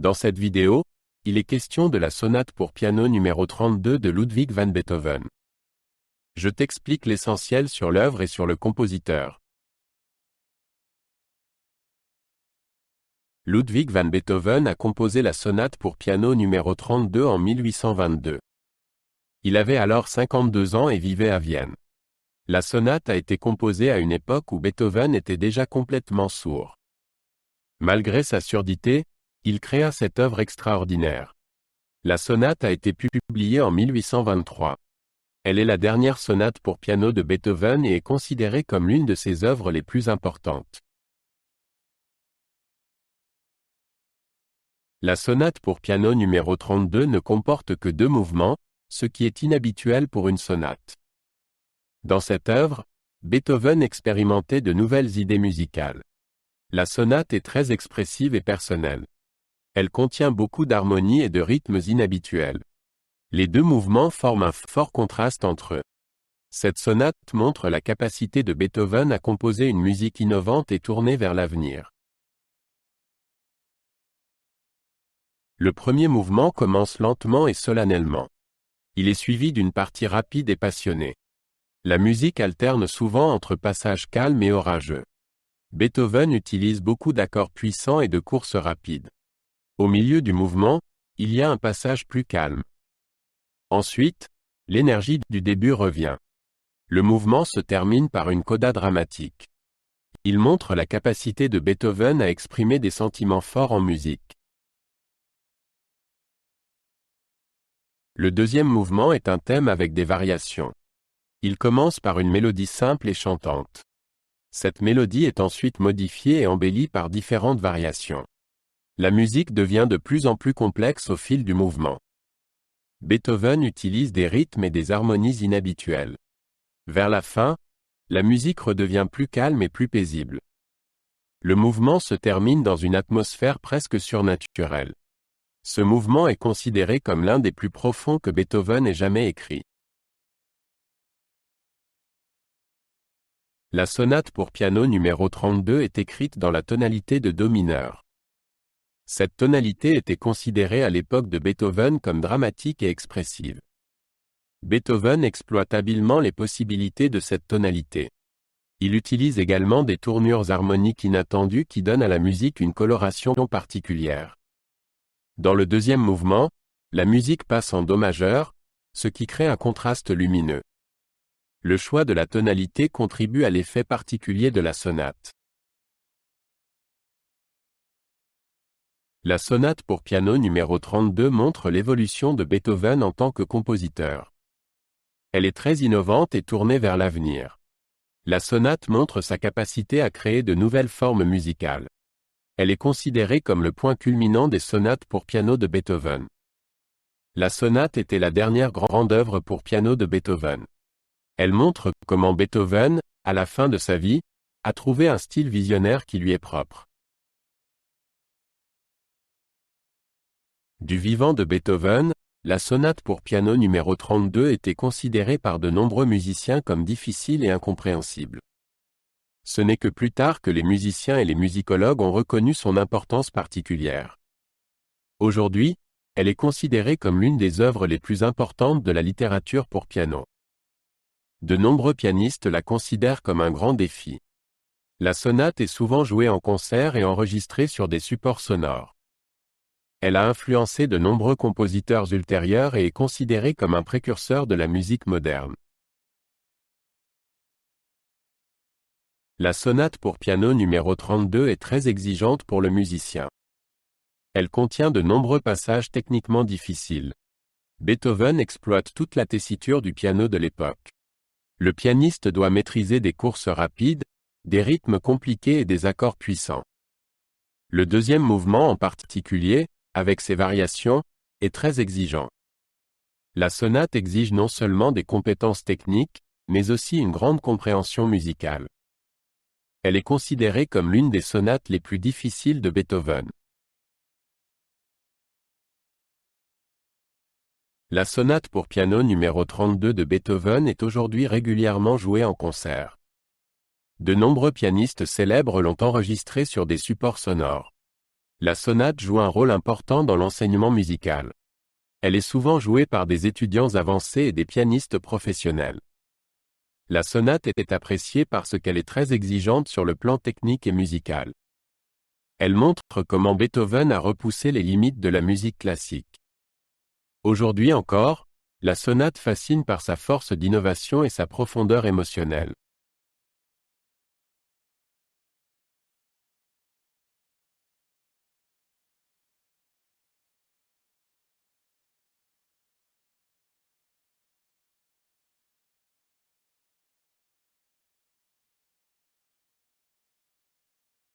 Dans cette vidéo, il est question de la sonate pour piano numéro 32 de Ludwig van Beethoven. Je t'explique l'essentiel sur l'œuvre et sur le compositeur. Ludwig van Beethoven a composé la sonate pour piano numéro 32 en 1822. Il avait alors 52 ans et vivait à Vienne. La sonate a été composée à une époque où Beethoven était déjà complètement sourd. Malgré sa surdité, il créa cette œuvre extraordinaire. La sonate a été publiée en 1823. Elle est la dernière sonate pour piano de Beethoven et est considérée comme l'une de ses œuvres les plus importantes. La sonate pour piano numéro 32 ne comporte que 2 mouvements, ce qui est inhabituel pour une sonate. Dans cette œuvre, Beethoven expérimentait de nouvelles idées musicales. La sonate est très expressive et personnelle. Elle contient beaucoup d'harmonies et de rythmes inhabituels. Les 2 mouvements forment un fort contraste entre eux. Cette sonate montre la capacité de Beethoven à composer une musique innovante et tournée vers l'avenir. Le premier mouvement commence lentement et solennellement. Il est suivi d'une partie rapide et passionnée. La musique alterne souvent entre passages calmes et orageux. Beethoven utilise beaucoup d'accords puissants et de courses rapides. Au milieu du mouvement, il y a un passage plus calme. Ensuite, l'énergie du début revient. Le mouvement se termine par une coda dramatique. Il montre la capacité de Beethoven à exprimer des sentiments forts en musique. Le deuxième mouvement est un thème avec des variations. Il commence par une mélodie simple et chantante. Cette mélodie est ensuite modifiée et embellie par différentes variations. La musique devient de plus en plus complexe au fil du mouvement. Beethoven utilise des rythmes et des harmonies inhabituelles. Vers la fin, la musique redevient plus calme et plus paisible. Le mouvement se termine dans une atmosphère presque surnaturelle. Ce mouvement est considéré comme l'un des plus profonds que Beethoven ait jamais écrit. La sonate pour piano numéro 32 est écrite dans la tonalité de Do mineur. Cette tonalité était considérée à l'époque de Beethoven comme dramatique et expressive. Beethoven exploite habilement les possibilités de cette tonalité. Il utilise également des tournures harmoniques inattendues qui donnent à la musique une coloration particulière. Dans le deuxième mouvement, la musique passe en Do majeur, ce qui crée un contraste lumineux. Le choix de la tonalité contribue à l'effet particulier de la sonate. La sonate pour piano numéro 32 montre l'évolution de Beethoven en tant que compositeur. Elle est très innovante et tournée vers l'avenir. La sonate montre sa capacité à créer de nouvelles formes musicales. Elle est considérée comme le point culminant des sonates pour piano de Beethoven. La sonate était la dernière grande œuvre pour piano de Beethoven. Elle montre comment Beethoven, à la fin de sa vie, a trouvé un style visionnaire qui lui est propre. Du vivant de Beethoven, la sonate pour piano numéro 32 était considérée par de nombreux musiciens comme difficile et incompréhensible. Ce n'est que plus tard que les musiciens et les musicologues ont reconnu son importance particulière. Aujourd'hui, elle est considérée comme l'une des œuvres les plus importantes de la littérature pour piano. De nombreux pianistes la considèrent comme un grand défi. La sonate est souvent jouée en concert et enregistrée sur des supports sonores. Elle a influencé de nombreux compositeurs ultérieurs et est considérée comme un précurseur de la musique moderne. La sonate pour piano numéro 32 est très exigeante pour le musicien. Elle contient de nombreux passages techniquement difficiles. Beethoven exploite toute la tessiture du piano de l'époque. Le pianiste doit maîtriser des courses rapides, des rythmes compliqués et des accords puissants. Le deuxième mouvement en particulier, avec ses variations, est très exigeant. La sonate exige non seulement des compétences techniques, mais aussi une grande compréhension musicale. Elle est considérée comme l'une des sonates les plus difficiles de Beethoven. La sonate pour piano numéro 32 de Beethoven est aujourd'hui régulièrement jouée en concert. De nombreux pianistes célèbres l'ont enregistrée sur des supports sonores. La sonate joue un rôle important dans l'enseignement musical. Elle est souvent jouée par des étudiants avancés et des pianistes professionnels. La sonate est appréciée parce qu'elle est très exigeante sur le plan technique et musical. Elle montre comment Beethoven a repoussé les limites de la musique classique. Aujourd'hui encore, la sonate fascine par sa force d'innovation et sa profondeur émotionnelle.